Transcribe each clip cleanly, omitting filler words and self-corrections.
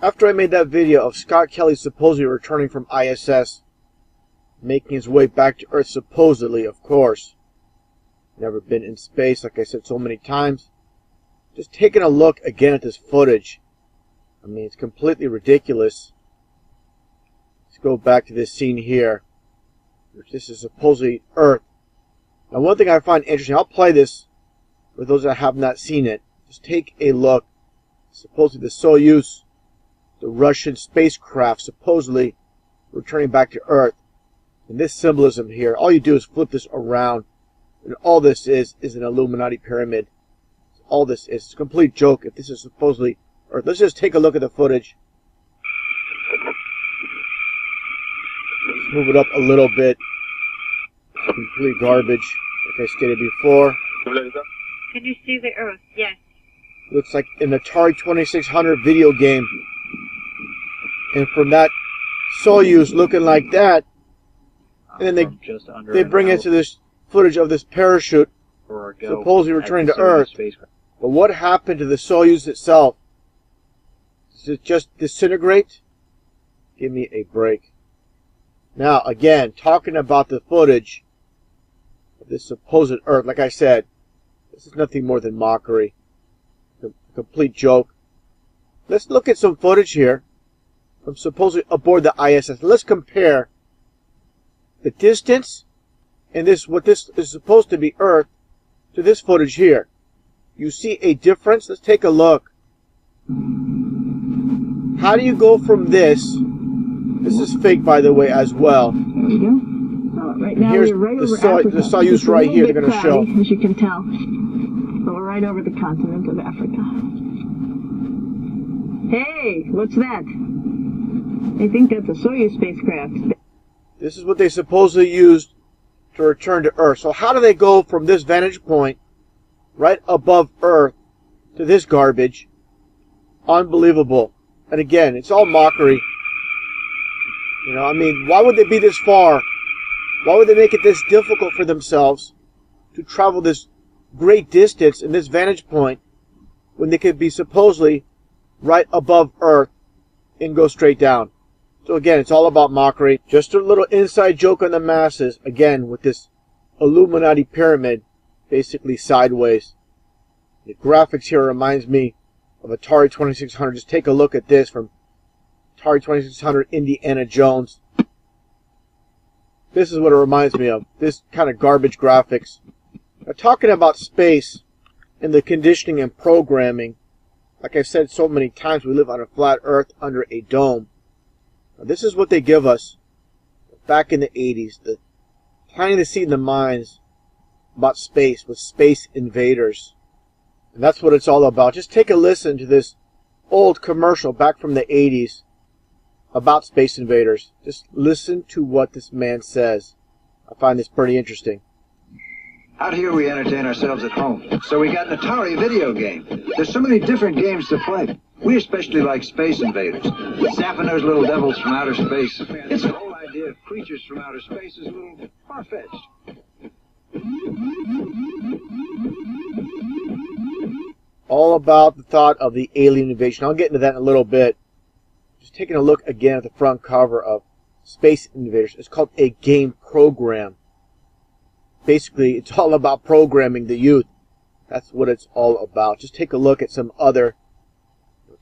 After I made that video of Scott Kelly supposedly returning from ISS, making his way back to Earth, supposedly, of course. Never been in space, like I said so many times. Just taking a look again at this footage. I mean, it's completely ridiculous. Let's go back to this scene here. This is supposedly Earth. Now, one thing I find interesting, I'll play this for those that have not seen it. Just take a look. Supposedly the Soyuz, the Russian spacecraft, supposedly returning back to Earth. And this symbolism here, all you do is flip this around, and all this is an Illuminati pyramid. All this is a complete joke if this is supposedly Earth. Let's just take a look at the footage. Let's move it up a little bit. It's complete garbage, like I stated before. Can you see the Earth? Yes. Looks like an Atari 2600 video game. And from that Soyuz looking like that, and then they bring it to this footage of this parachute supposedly returning to Earth. But what happened to the Soyuz itself? Does it just disintegrate? Give me a break. Now, again, talking about the footage of this supposed Earth, like I said, this is nothing more than mockery. A complete joke. Let's look at some footage here from supposedly aboard the ISS. Let's compare the distance and what this is supposed to be Earth to this footage here. You see a difference? Let's take a look. How do you go from this? This is fake, by the way, as well. There we go. Right now here's we're right the over Africa. Soyuz right here. They're going to show. As you can tell, but we're right over the continent of Africa. Hey, what's that? I think that's a Soyuz spacecraft. This is what they supposedly used to return to Earth. So how do they go from this vantage point right above Earth to this garbage? Unbelievable. And again, it's all mockery. You know, I mean, why would they be this far? Why would they make it this difficult for themselves to travel this great distance in this vantage point when they could be supposedly right above Earth and go straight down? So again, it's all about mockery. Just a little inside joke on the masses, again, with this Illuminati pyramid, basically sideways. The graphics here reminds me of Atari 2600. Just take a look at this from Atari 2600 Indiana Jones. This is what it reminds me of. This kind of garbage graphics. Now, talking about space and the conditioning and programming, like I've said so many times, we live on a flat Earth under a dome. Now, this is what they give us back in the 80s. The planting the seed in the minds about space with Space Invaders. And that's what it's all about. Just take a listen to this old commercial back from the 80s about Space Invaders. Just listen to what this man says. I find this pretty interesting. Out here we entertain ourselves at home. So we got an Atari video game. There's so many different games to play. We especially like Space Invaders. Zapping those little devils from outer space. It's the whole idea of creatures from outer space is a little far-fetched. All about the thought of the alien invasion. I'll get into that in a little bit. Just taking a look again at the front cover of Space Invaders. It's called a game program. Basically, it's all about programming the youth. That's what it's all about. Just take a look at some other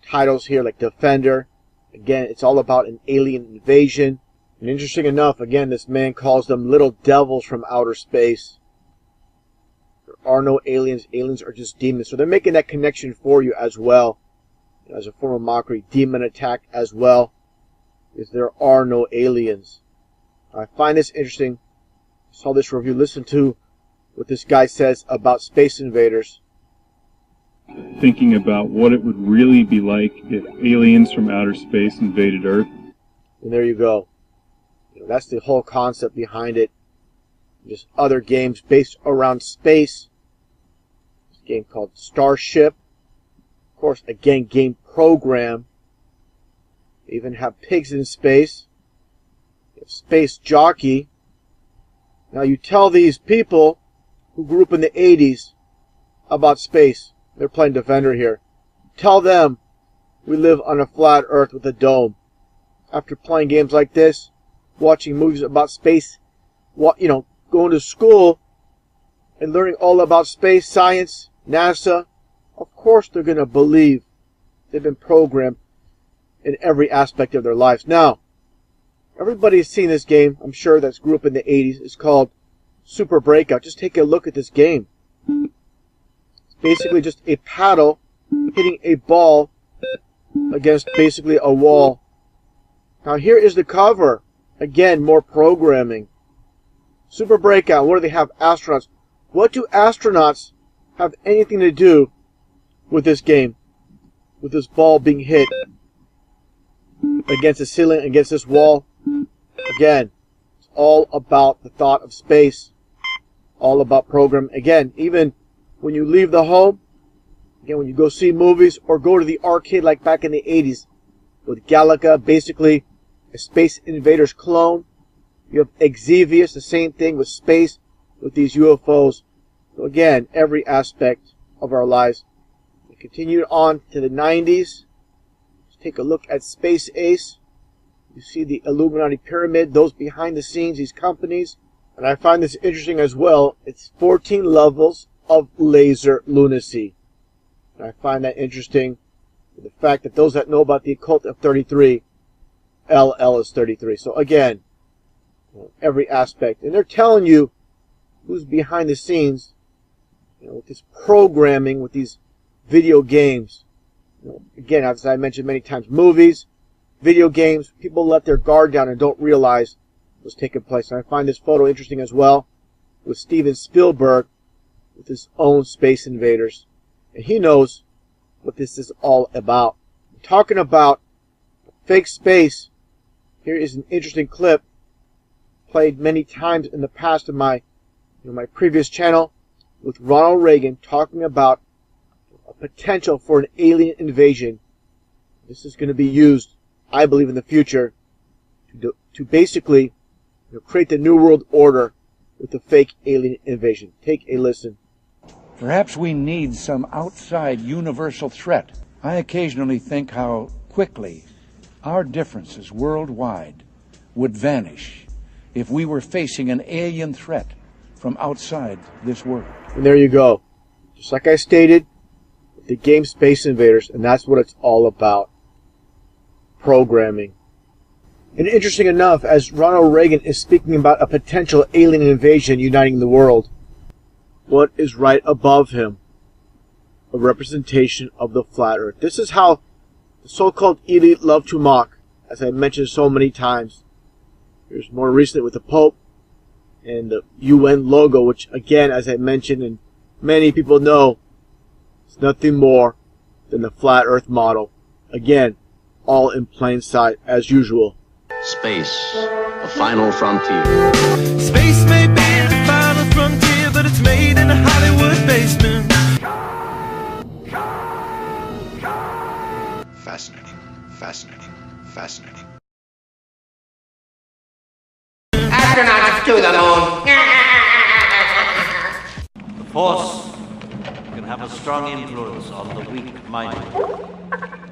titles here, like Defender. Again, it's all about an alien invasion. And interesting enough, again, this man calls them little devils from outer space. There are no aliens. Aliens are just demons. So they're making that connection for you as well. As a form of mockery, demon attack as well. Because there are no aliens. I find this interesting. Saw this review. Listen to what this guy says about Space Invaders. Thinking about what it would really be like if aliens from outer space invaded Earth. And there you go. That's the whole concept behind it. Just other games based around space. This game called Starship. Of course, again, game program. They even have pigs in space. You have Space Jockey. Now you tell these people who grew up in the 80s about space. They're playing Defender here. Tell them we live on a flat Earth with a dome. After playing games like this, watching movies about space, going to school and learning all about space science, NASA, of course they're going to believe. They've been programmed in every aspect of their lives. Now, everybody's seen this game, I'm sure, that's grew up in the 80s. It's called Super Breakout. Just take a look at this game. It's basically just a paddle hitting a ball against basically a wall. Now here is the cover. Again, more programming. Super Breakout. What do they have? Astronauts. What do astronauts have anything to do with this game? With this ball being hit against the ceiling, against this wall? Again, it's all about the thought of space. All about program. Again, even when you leave the home, again, when you go see movies or go to the arcade like back in the 80s with Galaga, basically a Space Invaders clone. You have Exevius, the same thing with space, with these UFOs. So again, every aspect of our lives. We continued on to the 90s. Let's take a look at Space Ace. You see the Illuminati pyramid, those behind the scenes, these companies. And I find this interesting as well. It's 14 levels of laser lunacy. And I find that interesting. The fact that those that know about the occult of 33, LL is 33. So again, every aspect. And they're telling you who's behind the scenes, with this programming, with these video games. Again, as I mentioned many times, movies, video games, people let their guard down and don't realize what's taking place. And I find this photo interesting as well with Steven Spielberg with his own Space Invaders. And he knows what this is all about. Talking about fake space, here is an interesting clip played many times in the past in my previous channel with Ronald Reagan talking about a potential for an alien invasion. This is going to be used, I believe, in the future to basically create the New World Order with the fake alien invasion. Take a listen. Perhaps we need some outside universal threat. I occasionally think how quickly our differences worldwide would vanish if we were facing an alien threat from outside this world. And there you go. Just like I stated, the game Space Invaders, and that's what it's all about. Programming. And interesting enough, as Ronald Reagan is speaking about a potential alien invasion uniting the world, what is right above him? A representation of the flat Earth. This is how the so-called elite love to mock, as I mentioned so many times. Here's more recently with the Pope and the UN logo, which again, as I mentioned, and many people know, it's nothing more than the flat Earth model. Again, all in plain sight as usual. Space, the final frontier. Space may be the final frontier, but it's made in a Hollywood basement. Fascinating, fascinating, fascinating. Astronauts to the moon. The Force can have a strong influence on the weak-minded.